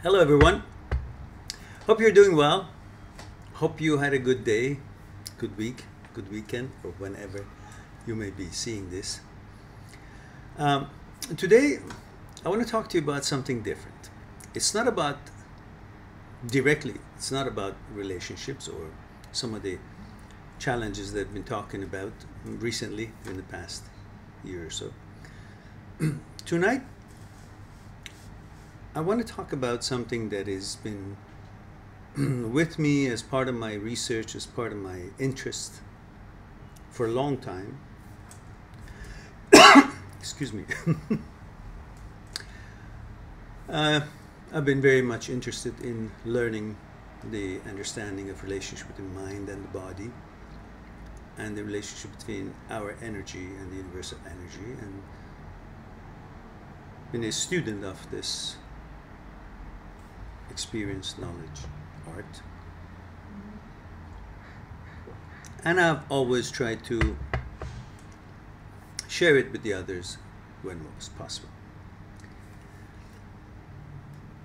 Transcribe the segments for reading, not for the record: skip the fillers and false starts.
Hello, everyone. Hope you're doing well. Hope you had a good day, good week, good weekend, or whenever you may be seeing this. Today, I want to talk to you about something different. It's not about it's not about relationships or some of the challenges that I've been talking about recently in the past year or so. Tonight, I want to talk about something that has been with me as part of my research, as part of my interest for a long time. Excuse me. I've been very much interested in learning the understanding of relationship between mind and the body, and the relationship between our energy and the universal energy, and been a student of this experience, knowledge, art. And I've always tried to share it with the others when it was possible.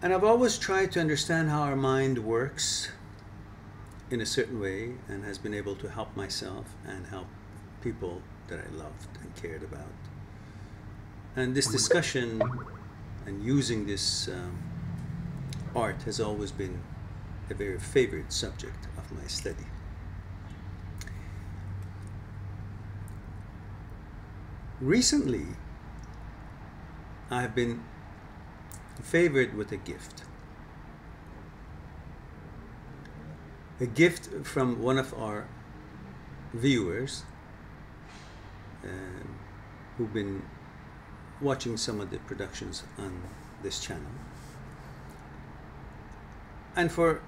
And I've always tried to understand how our mind works in a certain way, and has been able to help myself and help people that I loved and cared about. And this discussion and using this art has always been a very favorite subject of my study. Recently, I have been favored with a gift. A gift from one of our viewers who've been watching some of the productions on this channel. And for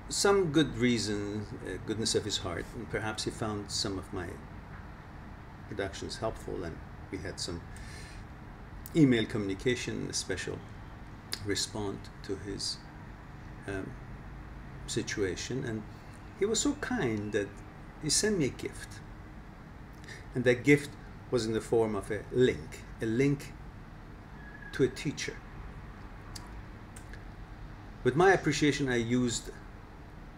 some good reason, goodness of his heart, and perhaps he found some of my productions helpful, and we had some email communication, a special response to his situation. And he was so kind that he sent me a gift. And that gift was in the form of a link to a teacher. With my appreciation, I used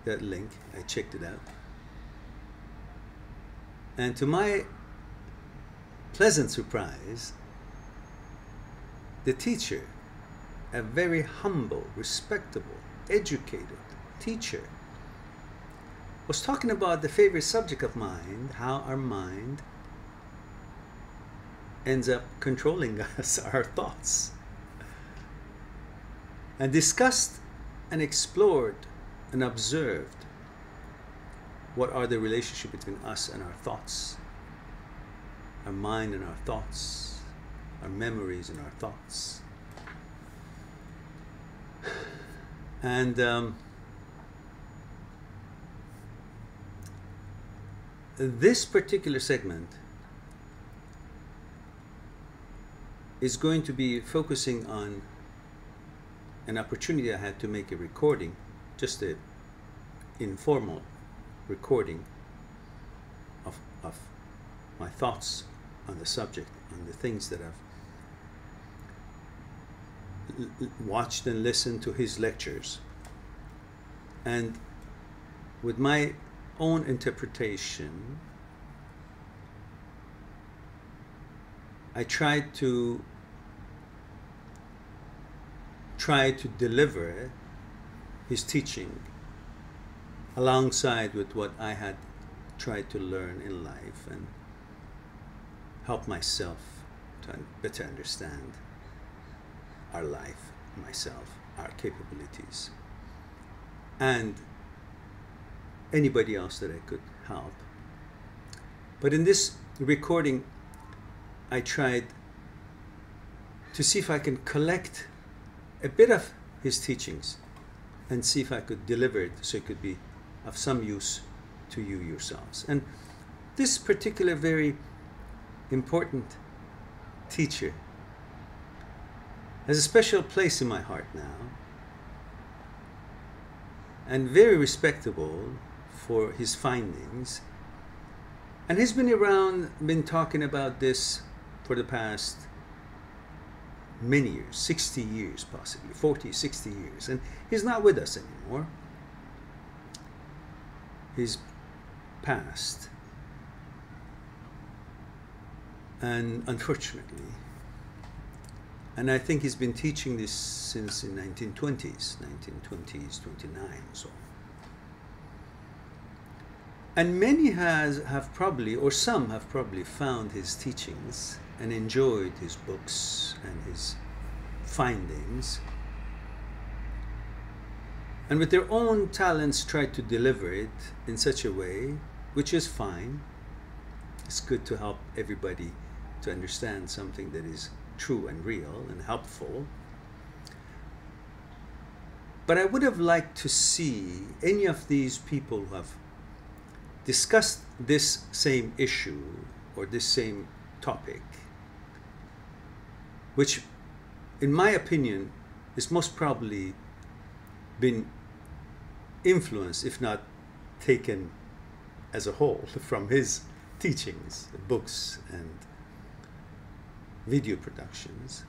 that link. I checked it out. And to my pleasant surprise, the teacher, a very humble, respectable, educated teacher, was talking about the favorite subject of mine, how our mind ends up controlling us, our thoughts, and discussed and explored and observed what are the relationship between us and our thoughts, our mind and our thoughts, our memories and our thoughts. And this particular segment is going to be focusing on an opportunity I had to make a recording, just an informal recording of my thoughts on the subject, on the things that I've watched and listened to his lectures. And with my own interpretation, I tried to deliver his teaching alongside with what I had tried to learn in life, and help myself to better understand our life, myself, our capabilities, and anybody else that I could help. But in this recording, I tried to see if I can collect a bit of his teachings and see if I could deliver it so it could be of some use to you yourselves. And this particular very important teacher has a special place in my heart now, and very respectable for his findings. And he's been around, been talking about this for the past many years, 60 years possibly, 40, 60 years, and he's not with us anymore. He's passed. And unfortunately, and I think he's been teaching this since the 1920s, 29, so. And many have probably, or some have probably found his teachings and enjoyed his books and his findings, and with their own talents tried to deliver it in such a way, which is fine. It's good to help everybody to understand something that is true and real and helpful. But I would have liked to see any of these people who have discussed this same issue or this same topic, which in my opinion is most probably been influenced, if not taken as a whole, from his teachings, books and video productions.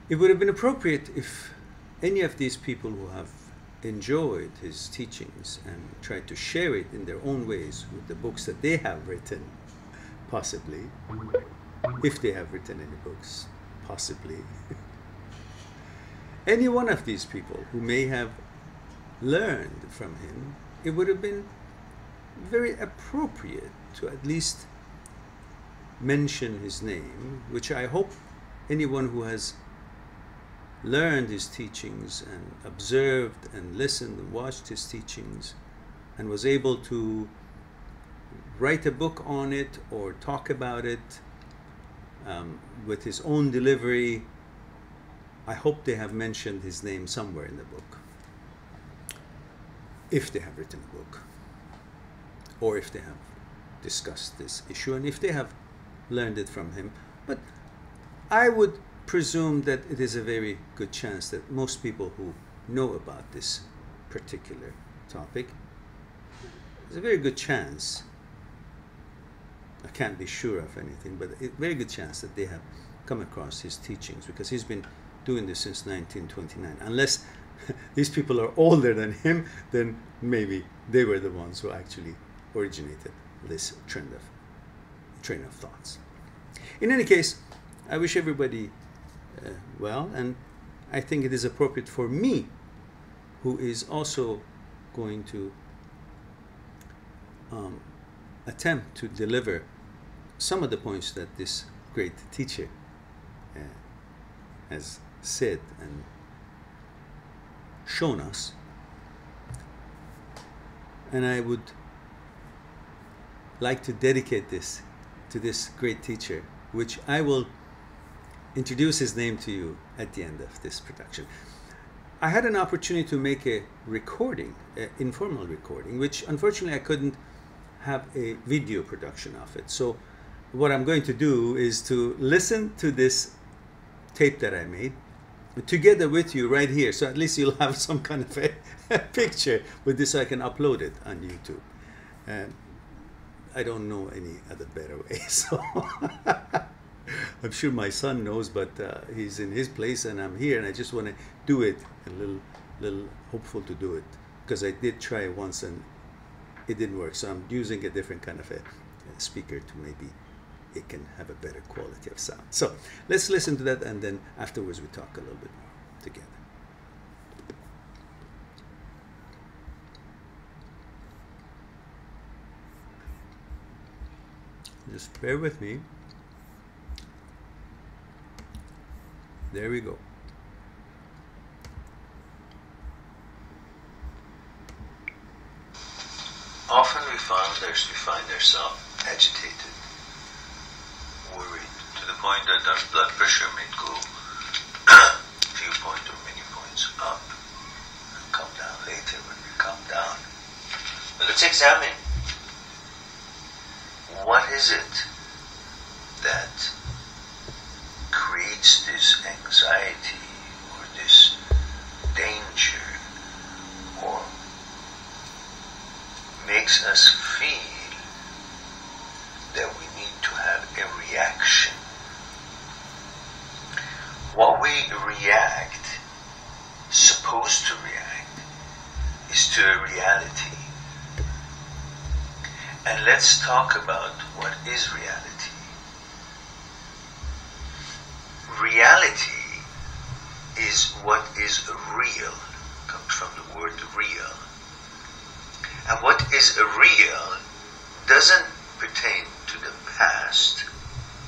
It would have been appropriate if any of these people who have enjoyed his teachings and tried to share it in their own ways with the books that they have written, possibly, if they have written any books, possibly, any one of these people who may have learned from him, it would have been very appropriate to at least mention his name, which I hope anyone who has learned his teachings and observed and listened and watched his teachings and was able to write a book on it or talk about it with his own delivery, I hope they have mentioned his name somewhere in the book, if they have written a book, or if they have discussed this issue, and if they have learned it from him. But I would presume that it is a very good chance that most people who know about this particular topic, there's a very good chance, I can't be sure of anything, but a very good chance that they have come across his teachings, because he's been doing this since 1929. Unless these people are older than him, then maybe they were the ones who actually originated this train of thoughts. In any case, I wish everybody well, and I think it is appropriate for me, who is also going to attempt to deliver some of the points that this great teacher has said and shown us. And I would like to dedicate this to this great teacher, which I will introduce his name to you at the end of this production. I had an opportunity to make a recording, an informal recording, which unfortunately I couldn't have a video production of it. So what I'm going to do is to listen to this tape that I made together with you right here, so at least you'll have some kind of a picture with this, so I can upload it on YouTube. And I don't know any other better way, so I'm sure my son knows, but he's in his place and I'm here, and I just want to do it a little hopeful to do it, because I did try once and it didn't work. So I'm using a different kind of a speaker to maybe it can have a better quality of sound. So let's listen to that, and then afterwards we talk a little bit more together. Just bear with me. There we go. Often we find ourselves agitated, worried, to the point that our blood pressure may go a few points or many points up and come down later when we calm down. But let's examine, what is it that creates this anxiety or this danger, or makes us feel that we need to have a reaction what we react, supposed to react, is to a reality. And let's talk about what is reality. Reality is what is real, comes from the word real. And what is real doesn't pertain to the past,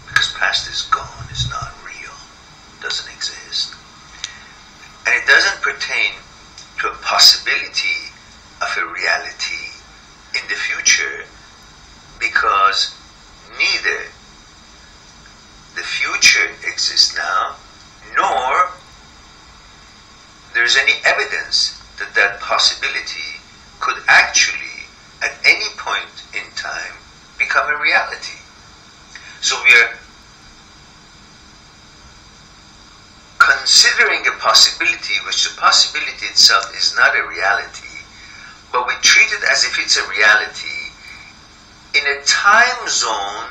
because past is gone, it's not real, doesn't exist. And it doesn't pertain to a possibility of a reality in the future, because neither the future exists now, nor there's any evidence that that possibility could actually, at any point in time, become a reality. So we are considering a possibility which the possibility itself is not a reality, but we treat it as if it's a reality in a time zone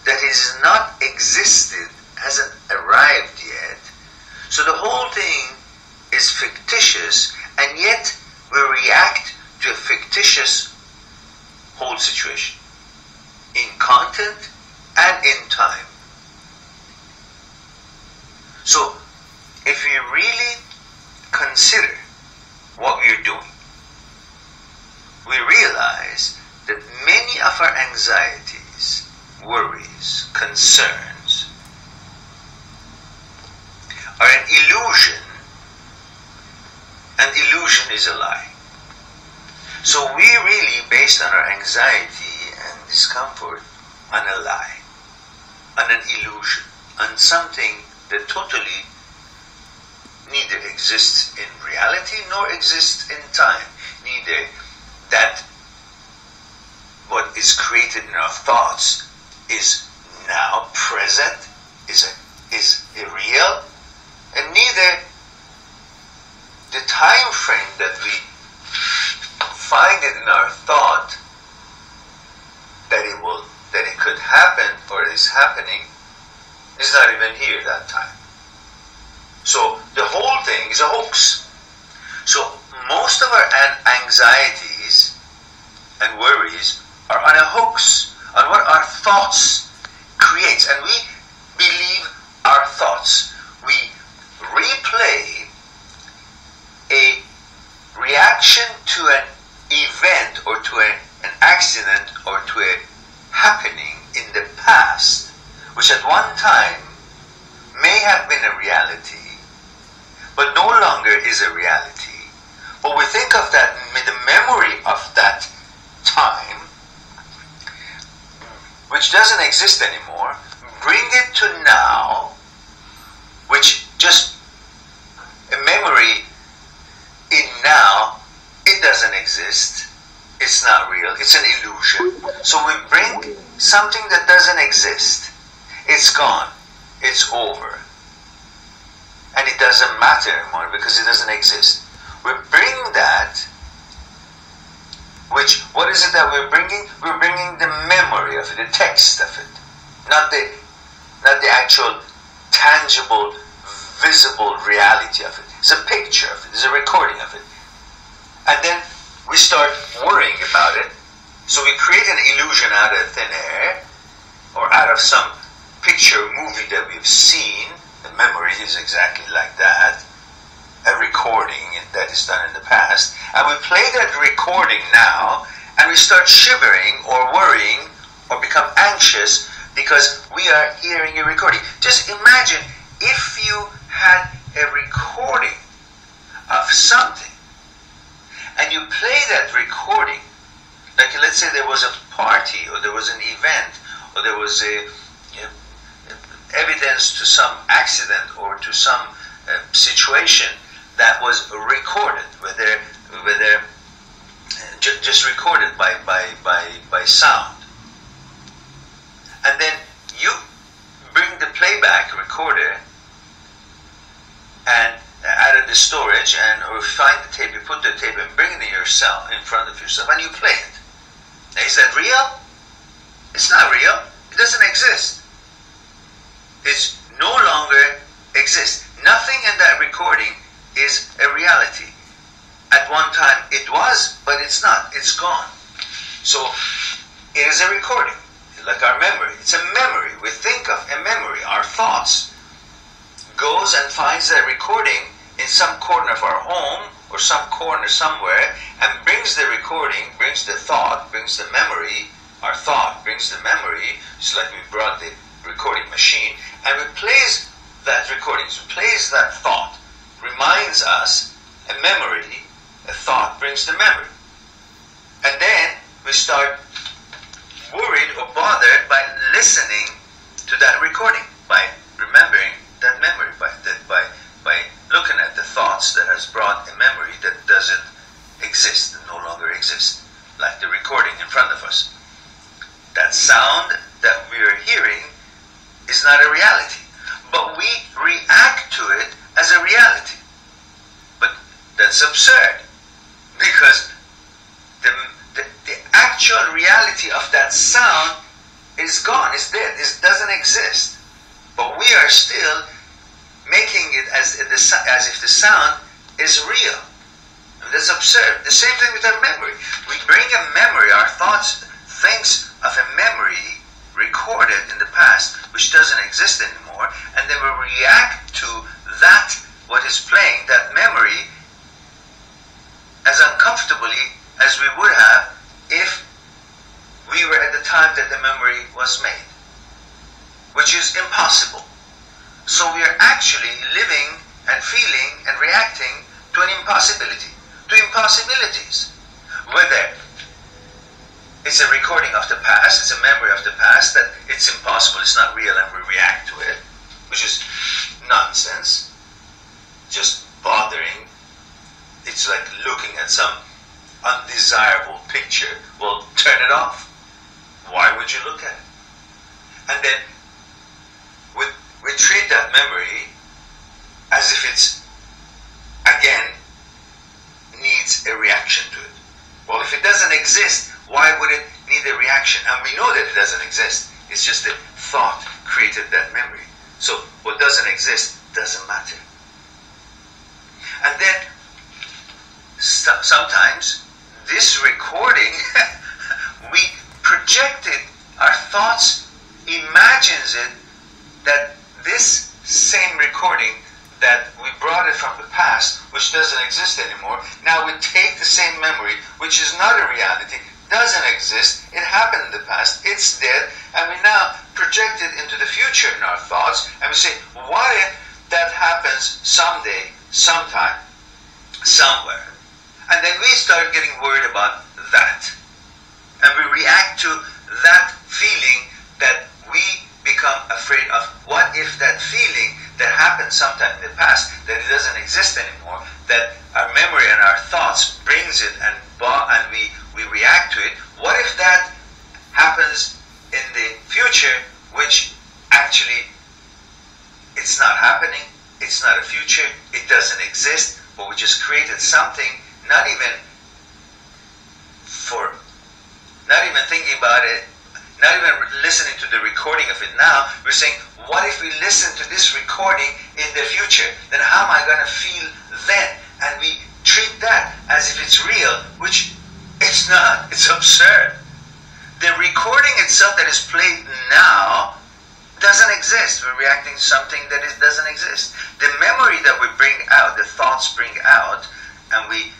that is not existed, hasn't arrived yet. So the whole thing is fictitious, and yet we react to a fictitious whole situation in content and in time. So if you really consider what we're doing, we realize that many of our anxieties, worries, concerns are an illusion, and illusion is a lie. So we really based on our anxiety and discomfort on a lie, on an illusion, on something that totally neither exists in reality nor exists in time. Neither that what is created in our thoughts is now present, is real, and neither the time frame that we find it in our thought that it could happen or is happening is not even here that time. So the whole thing is a hoax. So most of our anxieties and worries are on a hoax, on what our thoughts creates, and we believe our thoughts. We replay a reaction to an event or to an accident or to a happening in the past, which at one time may have been a reality, but no longer is a reality. But we think of that, the memory of that time, which doesn't exist anymore, bring it to now, which just a memory in now, it doesn't exist, it's not real, it's an illusion. So we bring something that doesn't exist, it's gone, it's over, and it doesn't matter anymore because it doesn't exist. We bring that, which, what is it that we're bringing? We're bringing the memory of it, the text of it, not the actual tangible, visible reality of it. It's a picture of it, it's a recording of it. And then we start worrying about it. So we create an illusion out of thin air, or out of some picture movie that we've seen. The memory is exactly like that, a recording that is done in the past. And we play that recording now, and we start shivering or worrying or become anxious because we are hearing a recording. Just imagine if you had a recording of something and you play that recording, like let's say there was a party or there was an event or there was evidence to some accident or to some situation that was recorded, whether just recorded by sound, and then you bring the playback recorder and out of the storage or find the tape, you put the tape and bring it yourself in front of yourself and you play it. Now, is that real? It's not real. It doesn't exist. It's no longer exist. Nothing in that recording is a reality. At one time it was, but it's not. It's gone. So it is a recording, like our memory. It's a memory. We think of a memory. Our thoughts goes and finds that recording in some corner of our home or some corner somewhere and brings the recording, brings the thought, brings the memory. Our thought brings the memory. It's like we brought the recording machine and we plays that recording, so plays that thought, reminds us a memory. A thought brings the memory. And then we start worried or bothered by listening to that recording, by remembering that memory, by looking at the thoughts that has brought a memory that doesn't exist, that no longer exists, like the recording in front of us. That sound that we are hearing is not a reality, but we react to it as a reality. But that's absurd, because the actual reality of that sound is gone, is dead, it doesn't exist. But we are still making it as if the sound is real. And that's absurd. The same thing with our memory. We bring a memory, our thoughts thinks of a memory recorded in the past which doesn't exist anymore, and then we react to that, what is playing, that memory, as uncomfortably as we would have if we were at the time that the memory was made, which is impossible. So we are actually living and feeling and reacting to an impossibility, to impossibilities. Whether it's a recording of the past, it's a memory of the past, that it's impossible, it's not real, and we react to it, which is nonsense, just bothering. It's like looking at some undesirable picture. Well, turn it off. Why would you look at it? And then we treat that memory as if it's, again, needs a reaction to it. Well, if it doesn't exist, why would it need a reaction? And we know that it doesn't exist. It's just a thought created that memory. So what doesn't exist doesn't matter. And then sometimes this recording, we projected, our thoughts imagines it, that this same recording that we brought it from the past, which doesn't exist anymore, now we take the same memory, which is not a reality, doesn't exist, it happened in the past, it's dead, and we now project it into the future in our thoughts, and we say, what if that happens someday, sometime, somewhere? And then we start getting worried about that. And we react to that feeling that we become afraid of. What if that feeling that happened sometime in the past, that it doesn't exist anymore, that our memory and our thoughts brings it and we react to it, what if that happens in the future, which actually it's not happening, it's not a future, it doesn't exist, but we just created something, not even thinking about it, not even listening to the recording of it now. We're saying, what if we listen to this recording in the future? Then how am I going to feel then? And we treat that as if it's real, which it's not. It's absurd. The recording itself that is played now doesn't exist. We're reacting to something that doesn't exist. The memory that we bring out, the thoughts bring out, and we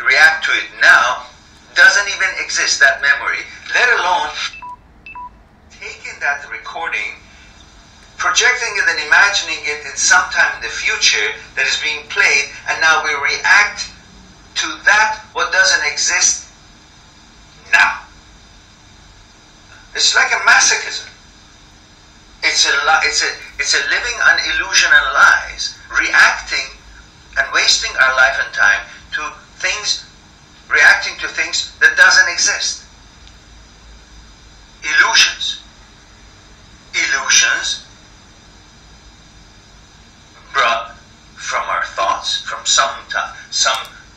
react to it now, doesn't even exist, that memory, let alone taking that recording, projecting it and imagining it in some time in the future that is being played, and now we react to that what doesn't exist now. It's like a masochism. It's a living on illusion and lies, reacting and wasting our life and time to things, reacting to things that doesn't exist. Illusions. Illusions brought from our thoughts, from some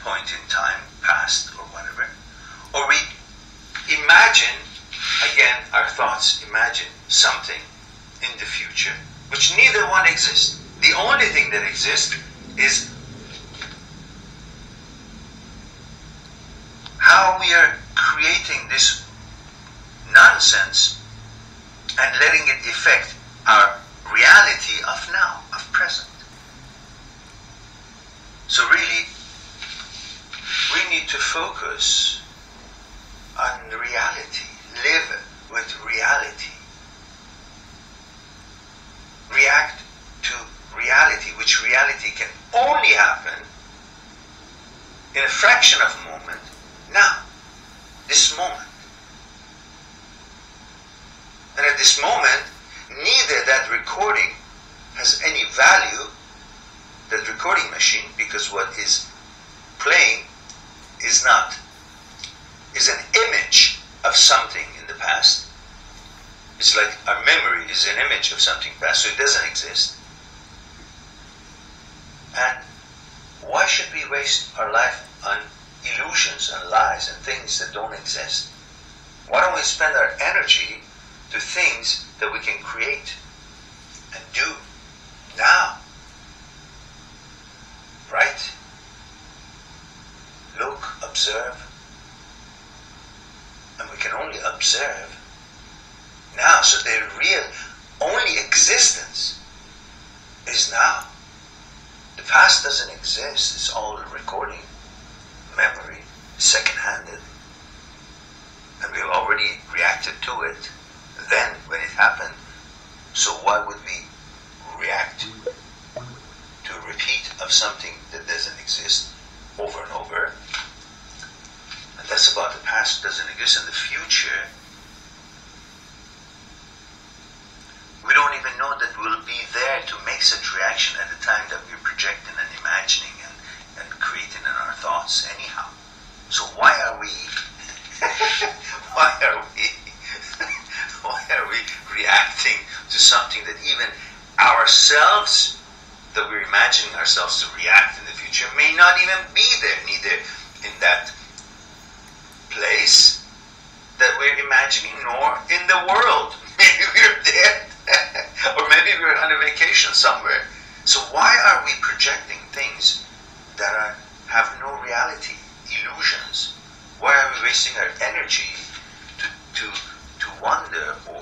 point in time, past or whatever. Or we imagine, again, our thoughts imagine something in the future, which neither one exists. The only thing that exists is how we are creating this nonsense and letting it affect our reality of now, of present. So really, we need to focus on reality, live with reality, react to reality, which reality can only happen in a fraction of a moment, now, this moment. And at this moment, neither that recording has any value, that recording machine, because what is playing is an image of something in the past. It's like our memory is an image of something past, so it doesn't exist. And why should we waste our life on illusions and lies and things that don't exist? Why don't we spend our energy to things that we can create and do now? Right? Look, observe. And we can only observe now, so the real only existence is now. The past doesn't exist, it's all a recording, memory, second-handed. And we've already reacted to it then when it happened. So why would we react to a repeat of something that doesn't exist over and over? And that's about the past doesn't exist. And the future, we don't even know that we'll be there to make such reaction at the time that we're projecting and imagining and creating in our thoughts anyhow. So why are we why are we reacting to something that even ourselves, that we're imagining ourselves to react in the future, may not even be there, neither in that place that we're imagining, nor in the world. Maybe we're dead, or maybe we're on a vacation somewhere. So why are we projecting things that have no reality, illusions? Why are we wasting our energy to wonder or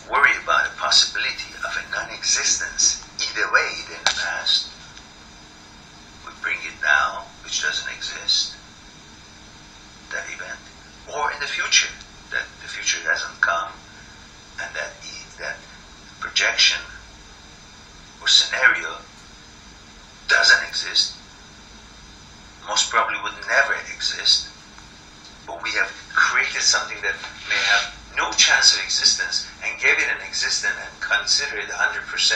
worry about a possibility of a non-existence, either way, either in the past, we bring it now, which doesn't exist, that event, or in the future, that the future hasn't come, and that projection or scenario doesn't exist, most probably would never exist, but we have created something that may have no chance of existence and gave it an existence and consider it 100%,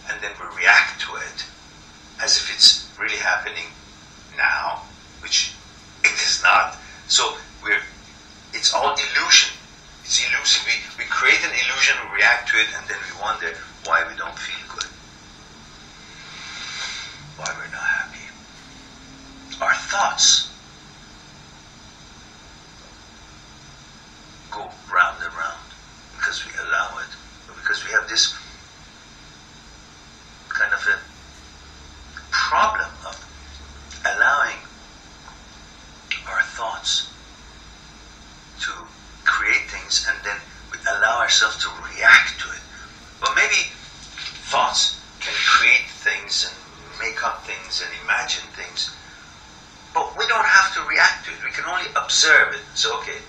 and then we react to it as if it's really happening now, which it is not. So it's all illusion. It's illusive. We create an illusion, we react to it, and then we wonder why we don't feel good, why we're not happy. Our thoughts go round and round because we allow it, because we have this kind of a problem of allowing our thoughts to create things, and then we allow ourselves to react to it. But maybe thoughts can create things and make up things and imagine things, but we don't have to react to it. We can only observe it. So, okay,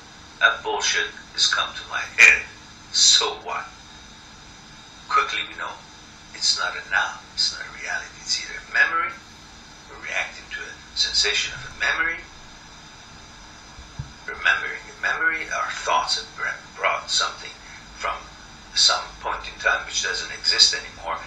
that bullshit has come to my head. So what? Quickly we know it's not a now, it's not a reality. It's either a memory, we're reacting to a sensation of a memory, remembering a memory. Our thoughts have brought something from some point in time which doesn't exist anymore,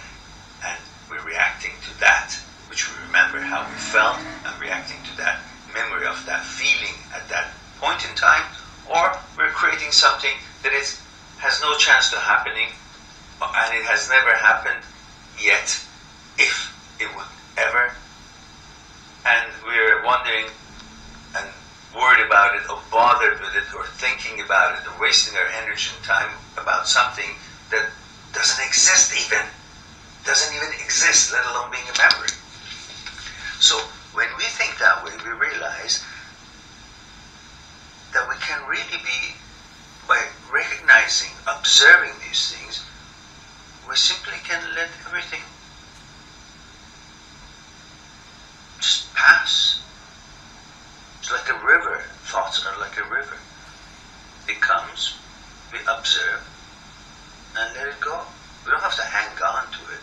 and we're reacting to that, which we remember how we felt, and reacting to that memory of that feeling at that point in time. Or we're creating something that has no chance to happening, and it has never happened yet, if it would ever. And we're wondering and worried about it, or bothered with it, or thinking about it, or wasting our energy and time about something that doesn't exist even. doesn't even exist, let alone being a memory. So when we think that way, we realize that we can really be, by recognizing, observing these things, we simply can let everything just pass. It's like a river. Thoughts are like a river. It comes, we observe, and let it go. We don't have to hang on to it.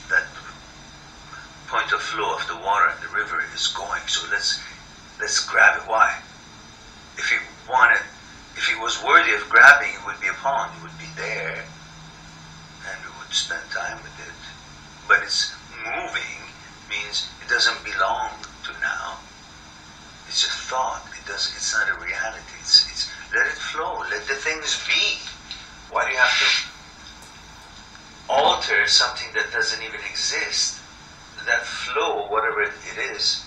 That point of flow of the water in the river is going, so let's grab it. Why? If it was worthy of grabbing, it would be a pond, it would be there, and we would spend time with it. But it's moving means it doesn't belong to now. It's a thought. It's not a reality. It's let it flow. Let the things be. Why do you have to alter something that doesn't even exist? That flow, whatever it is,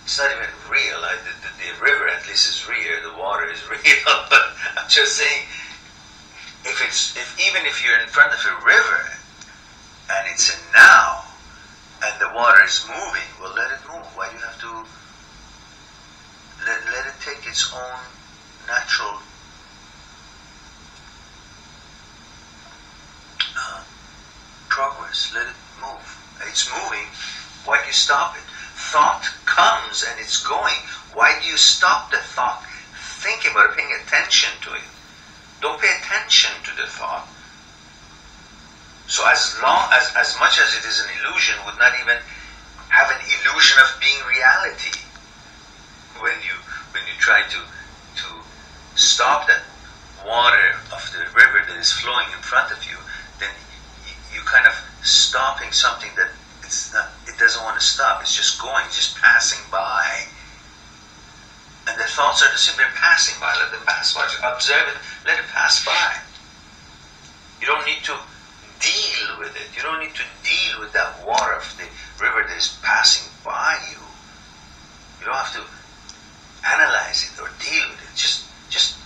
it's not even real. The river at least is real. The water is real. But I'm just saying, even if you're in front of a river and it's a now, and the water is moving, well, let it move. Why do you have to let it take its own natural progress? Let it move. It's moving. Why do you stop it? Thought comes and it's going. Why do you stop the thought thinking about it, paying attention to it? Don't pay attention to the thought. So as much as it is an illusion, would not even have an illusion of being reality. When you try to stop that water of the river that is flowing in front of you, then you kind of stopping something that it doesn't want to stop. It's just going, just passing by. And the thoughts are the same. They're passing by. Let them pass by. Observe it. Let it pass by. You don't need to deal with it. You don't need to deal with that water of the river that is passing by you. You don't have to analyze it or deal with it. Just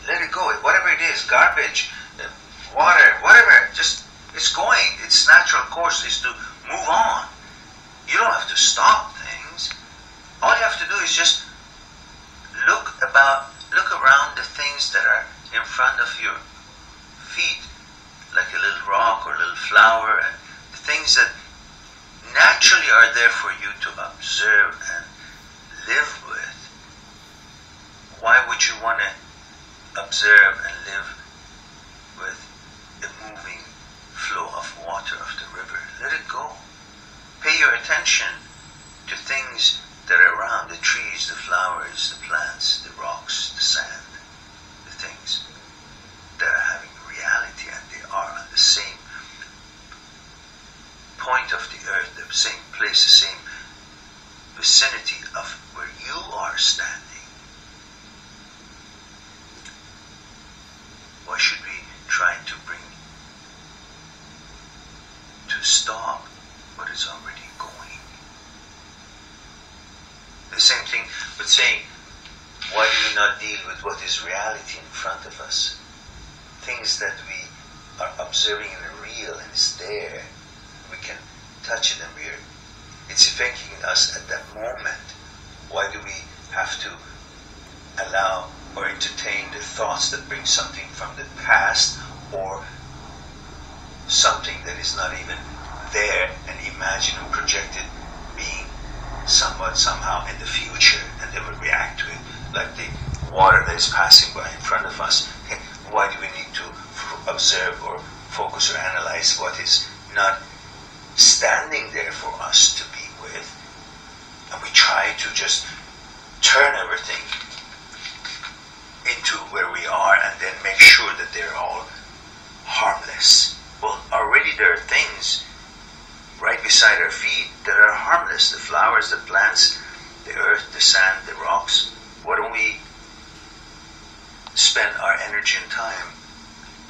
let it go. Whatever it is, garbage, water, whatever. Just it's going. Its natural course is to move on. You don't have to stop things. All you have to do is just look around the things that are in front of your feet, like a little rock or a little flower, and the things that naturally are there for you to observe and live with. Why would you want to observe and live with the moving flow of water of the river? Let it go. Pay your attention to things that are around, the trees, the flowers, the plants, the rocks, the sand, the things that are having reality, and they are on the same point of the earth, the same place, the same vicinity of where you are standing. Why should we try to stop what is already going? The same thing with saying, why do we not deal with what is reality in front of us? Things that we are observing in the real, and it's there. We can touch it, and it's affecting us at that moment. Why do we have to allow or entertain the thoughts that bring something from the past, or something that is not even there, and imagine and project it being somehow in the future, and then we react to it like the water that is passing by in front of us? Okay, why do we need to observe or focus or analyze what is not standing there for us to be with? And we try to just turn everything into where we are, and then make sure that they're all harmless. Well, already there are things right beside our feet that are harmless. The flowers, the plants, the earth, the sand, the rocks. Why don't we spend our energy and time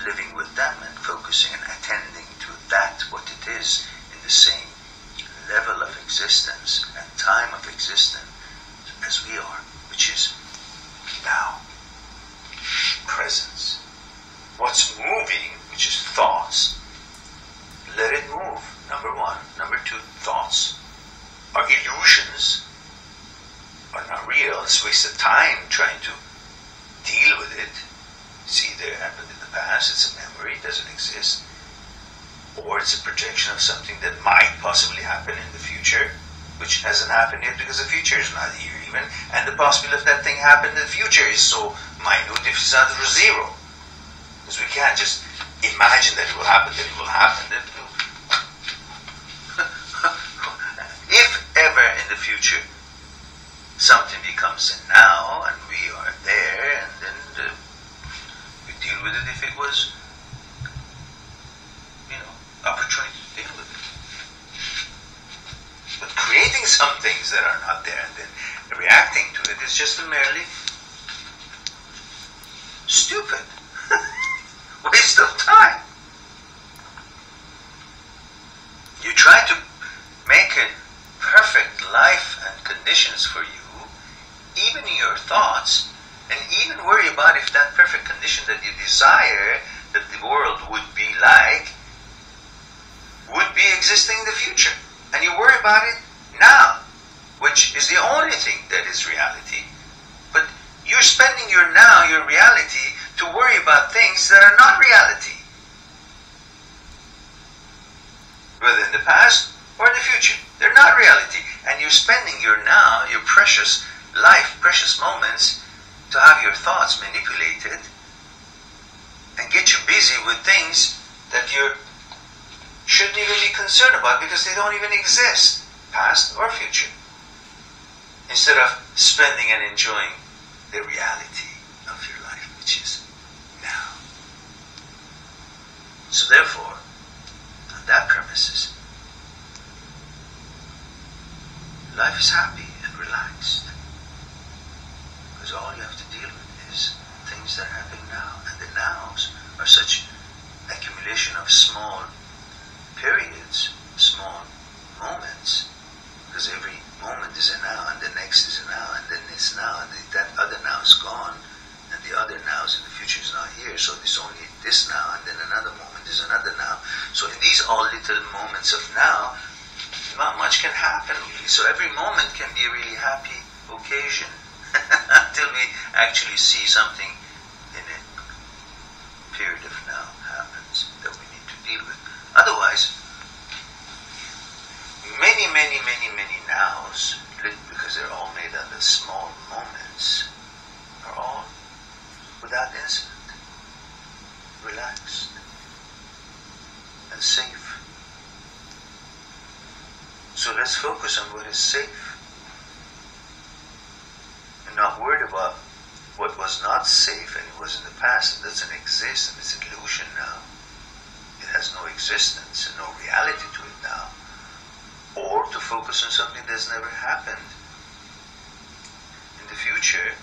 living with them and focusing and attending to that, what it is, in the same level of existence and time of existence as we are, which is now, presence. What's moving, which is thoughts, it doesn't exist. Or it's a projection of something that might possibly happen in the future, which hasn't happened yet because the future is not here even, and the possibility of that thing happening in the future is so minute if it's not zero. Because we can't just imagine that it will happen, that it will happen. If ever in the future something becomes a now and we are there, and then we deal with it if it was, opportunity to deal with it. But creating some things that are not there and then reacting to it is just merely stupid. Waste of time. You try to make a perfect life and conditions for you, even in your thoughts, and even worry about if that perfect condition that you desire that the world would be like would be existing in the future. And you worry about it now, which is the only thing that is reality. But you're spending your now, your reality, to worry about things that are not reality. Whether in the past or in the future. They're not reality. And you're spending your now, your precious life, precious moments, to have your thoughts manipulated and get you busy with things that you shouldn't even be concerned about because they don't even exist, past or future. Instead of spending and enjoying the reality of your life, which is now. So therefore, on that premises, life is happy and relaxed. Because all you have to deal with is things that are happening now. And the nows are such accumulation of small periods, small moments. Because every moment is a now, and the next is a now, and then it's now, and that other now is gone, and the other nows in the future is not here. So there's only this now, and then another moment is another now. So in these all little moments of now, not much can happen really. So every moment can be a really happy occasion until we actually see something in a period of now happens that we need to deal with. Otherwise, many nows, because they're all made out of small moments, are all without incident, relaxed, and safe. So let's focus on what is safe and not worried about what was not safe and it was in the past. It doesn't exist and it's an illusion now. It has no existence and no reality to it now. Or to focus on something that's never happened in the future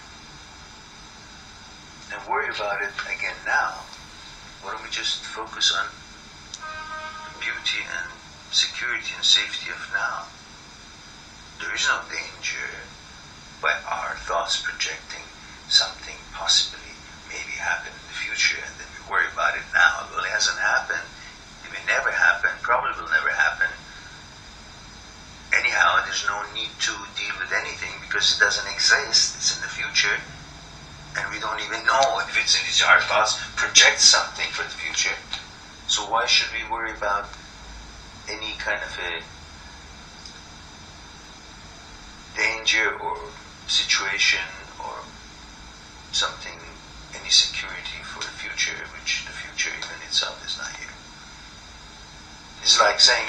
and worry about it again now. Why don't we just focus on the beauty and security and safety of now? There is no danger by our thoughts projecting something possibly maybe happen in the future and then we worry about it now. Well, it hasn't happened. It may never happen. Probably will never happen. Anyhow, there's no need to deal with anything because it doesn't exist. It's in the future and we don't even know if it's in these. Our thoughts project something for the future. So why should we worry about any kind of a danger or situation or something, any security for the future, which the future even itself is not here. It's like saying,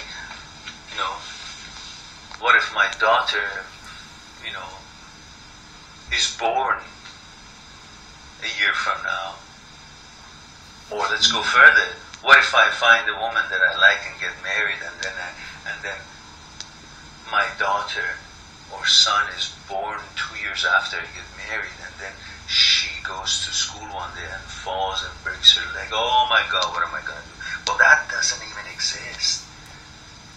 what if my daughter, is born a year from now? Or let's go further. What if I find a woman that I like and get married, and then my daughter or son is born 2 years after I get married, and then she goes to school one day and falls and breaks her leg? Oh my God, what am I going to do? Well, that doesn't even exist.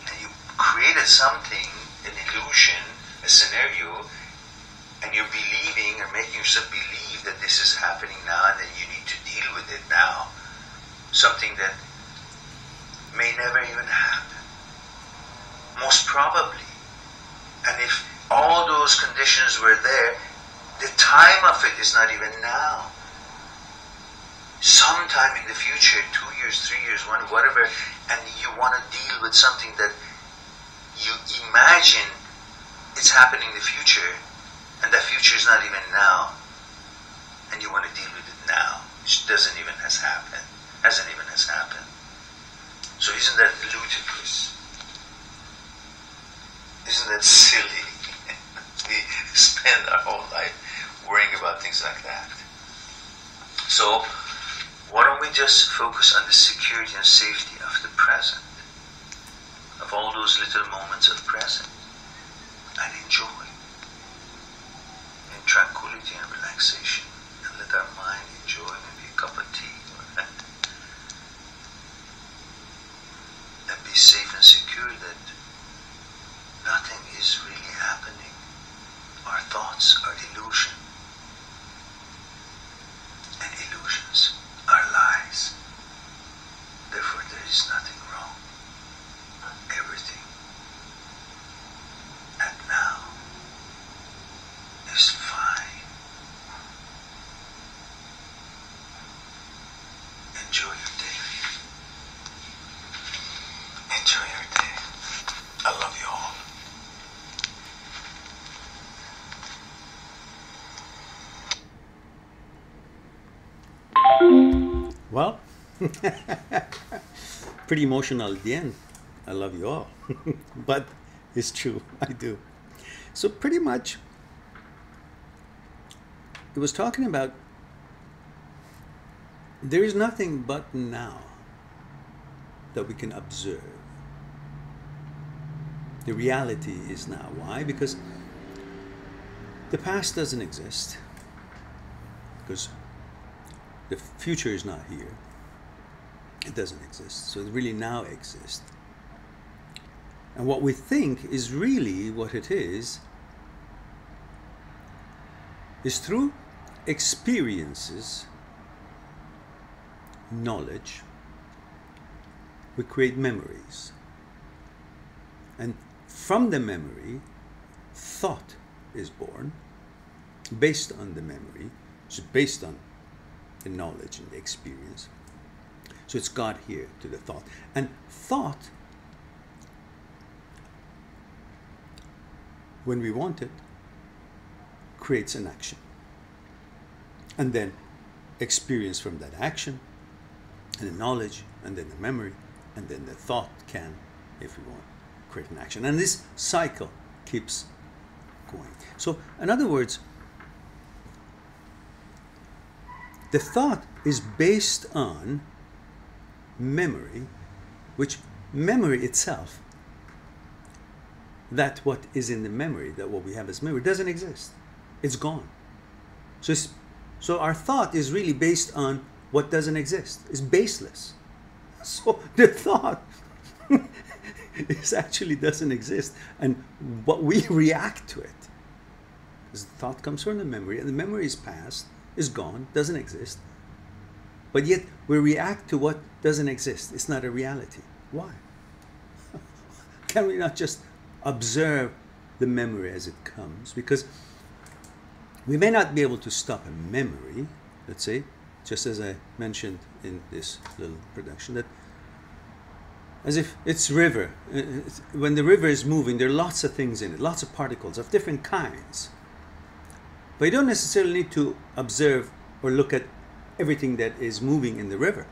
And you created something, an illusion, a scenario, and you're believing or making yourself believe that this is happening now and then you need to deal with it now. Something that may never even happen. Most probably. And if all those conditions were there, the time of it is not even now. Sometime in the future, 2 years, with something that you imagine it's happening in the future, and that future is not even now, and you want to deal with it now, which hasn't even happened. So isn't that ludicrous? Isn't that silly? We spend our whole life worrying about things like that. So why don't we just focus on the security and safety of the present, of all those little moments of present, and enjoy in tranquility and relaxation, and let our mind enjoy maybe a cup of tea, and be safe and secure that nothing is really happening. Our thoughts are illusion, and illusions are lies. Therefore, there is nothing wrong. Everything at now is fine. Enjoy your day. Enjoy your day. I love you all. Well, pretty emotional at the end. I love you all. But it's true, I do. So pretty much, it was talking about there is nothing but now that we can observe. The reality is now. Why? Because the past doesn't exist. Because the future is not here. It doesn't exist. So it really now exists. And what we think is really what it is through experiences, knowledge, we create memories. And from the memory, thought is born based on the memory, so based on the knowledge and the experience. So it's got here to the thought. And thought, when we want it, creates an action. And then experience from that action, and the knowledge, and then the memory, and then the thought can, if we want, create an action. And this cycle keeps going. So, in other words, the thought is based on memory, which memory itself, that what is in the memory, that what we have as memory, doesn't exist. It's gone. So our thought is really based on what doesn't exist. It's baseless. So the thought is actually doesn't exist, and what we react to it, because the thought comes from the memory, and the memory is past, is gone, doesn't exist. But yet we react to what doesn't exist. It's not a reality. Why? Can we not just observe the memory as it comes? Because we may not be able to stop a memory, let's say, just as I mentioned in this little production, that as if it's river. When the river is moving, there are lots of things in it, lots of particles of different kinds. But you don't necessarily need to observe or look at everything that is moving in the river.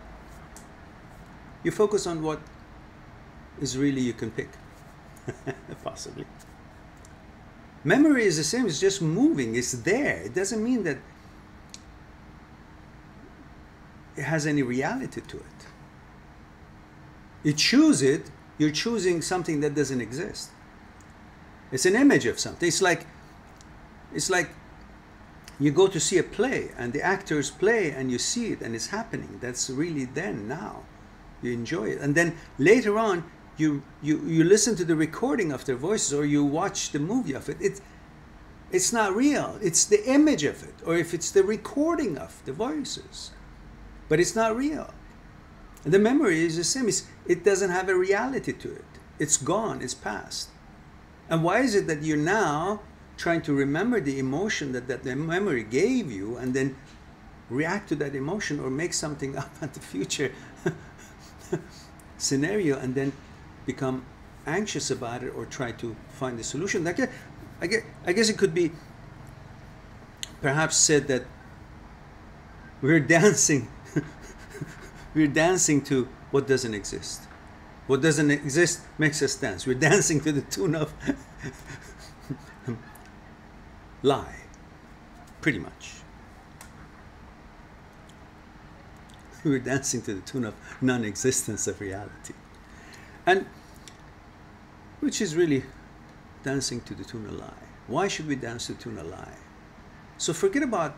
You focus on what is really you can pick, possibly. Memory is the same, it's just moving, it's there. It doesn't mean that it has any reality to it. You choose it, you're choosing something that doesn't exist. It's an image of something. It's like you go to see a play and the actors play and you see it and it's happening. That's really then, now. You enjoy it. And then later on, you listen to the recording of their voices, or you watch the movie of it. It's not real. It's the image of it, or if it's the recording of the voices. But it's not real. And the memory is the same. It doesn't have a reality to it. It's gone. It's past. And why is it that you're now trying to remember the emotion that the memory gave you, and then react to that emotion or make something up at the future scenario, and then become anxious about it or try to find a solution. I guess it could be perhaps said that we're dancing we're dancing to what doesn't exist. What doesn't exist makes us dance. We're dancing to the tune of lie, pretty much. We're dancing to the tune of non-existence of reality. And which is really dancing to the tune of lie. Why should we dance to the tune of lie? So forget about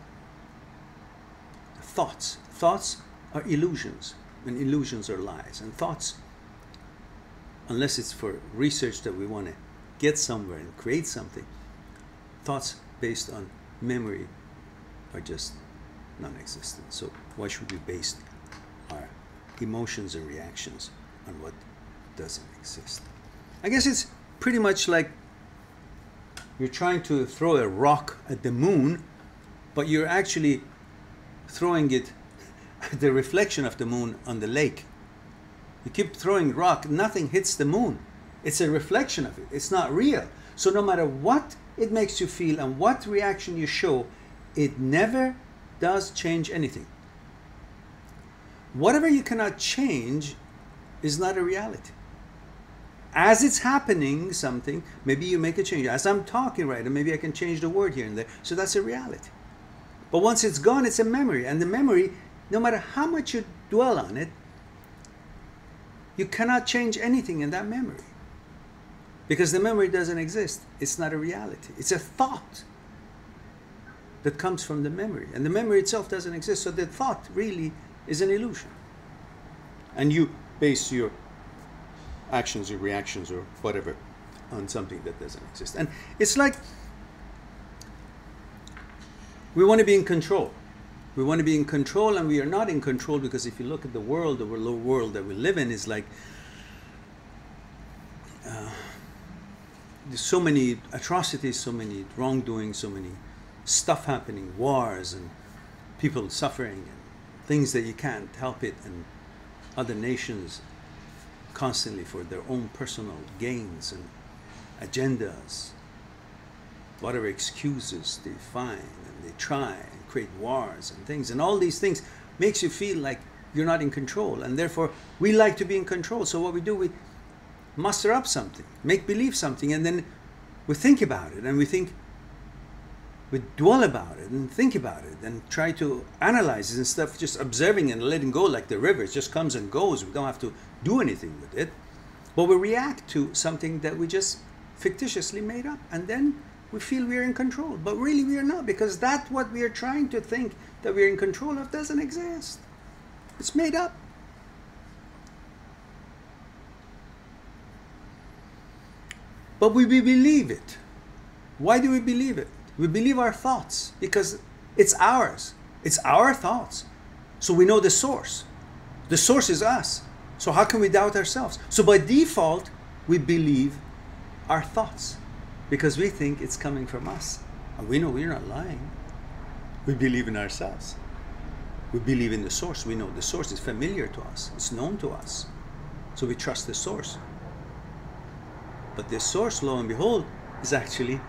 thoughts. Thoughts are illusions, and illusions are lies. And thoughts, unless it's for research that we want to get somewhere and create something, thoughts based on memory are just non-existent. So why should we base our emotions and reactions on what doesn't exist? I guess it's pretty much like you're trying to throw a rock at the moon, but you're actually throwing it at the reflection of the moon on the lake. You keep throwing rock, nothing hits the moon. It's a reflection of it. It's not real. So no matter what it makes you feel and what reaction you show, it never does change anything. Whatever you cannot change is not a reality. As it's happening, something, maybe you make a change. As I'm talking right, and maybe I can change the word here and there. So that's a reality. But once it's gone, it's a memory. And the memory, no matter how much you dwell on it, you cannot change anything in that memory. Because the memory doesn't exist. It's not a reality. It's a thought that comes from the memory. And the memory itself doesn't exist. So the thought really is an illusion. And you base your actions or reactions or whatever on something that doesn't exist. And it's like we want to be in control. We want to be in control, and we are not in control, because if you look at the world that we live in, is like there's so many atrocities, so many wrongdoings, so many stuff happening, wars and people suffering and things that you can't help it, and other nations constantly for their own personal gains and agendas, whatever excuses they find, and they try and create wars and things, and all these things makes you feel like you're not in control, and therefore we like to be in control. So what we do, we muster up something, make believe something, and then we think about it, and we dwell about it and think about it and try to analyze it instead of just observing and letting go like the river. It just comes and goes. We don't have to do anything with it. But we react to something that we just fictitiously made up, and then we feel we're in control. But really we are not, because that what we are trying to think that we're in control of doesn't exist. It's made up. But we believe it. Why do we believe it? We believe our thoughts because it's ours. It's our thoughts. So we know the source. The source is us. So how can we doubt ourselves? So by default, we believe our thoughts because we think it's coming from us. And we know we're not lying. We believe in ourselves. We believe in the source. We know the source is familiar to us. It's known to us. So we trust the source. But this source, lo and behold, is actually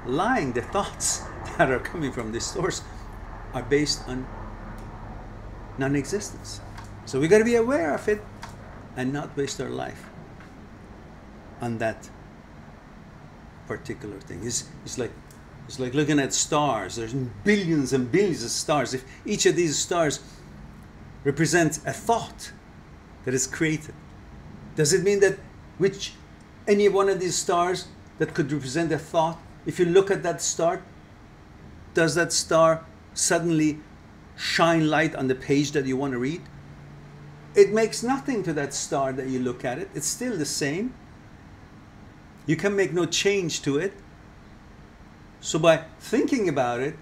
lying. The thoughts that are coming from this source are based on non-existence. So we got to be aware of it and not waste our life on that particular thing. It's like looking at stars. There's billions and billions of stars. If each of these stars represents a thought that is created, does it mean that any one of these stars that could represent a thought, if you look at that star, does that star suddenly shine light on the page that you want to read? It makes nothing to that star that you look at it. It's still the same. You can make no change to it. So by thinking about it,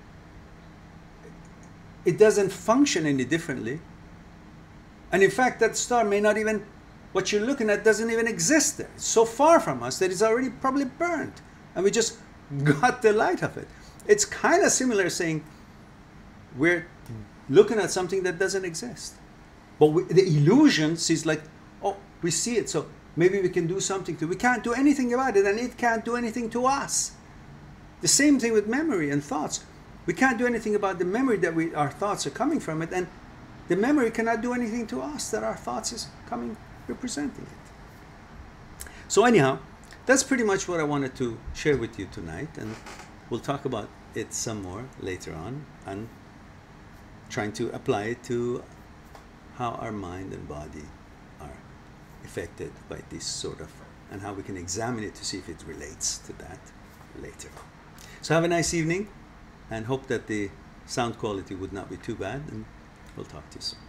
it doesn't function any differently. And in fact, that star may not even, what you're looking at doesn't even exist there. It's so far from us that it's already probably burnt. And we just got the light of it. It's kind of similar saying we're looking at something that doesn't exist. But the illusion sees like, oh, We see it, so maybe we can do something to it. We can't do anything about it, and it can't do anything to us. The same thing with memory and thoughts. We can't do anything about the memory that our thoughts are coming from it, and the memory cannot do anything to us that our thoughts is coming, representing it. So anyhow, that's pretty much what I wanted to share with you tonight, and we'll talk about it some more later on, and trying to apply it to how our mind and body are affected by this sort of, and how we can examine it to see if it relates to that later. So have a nice evening, and hope that the sound quality would not be too bad, and we'll talk to you soon.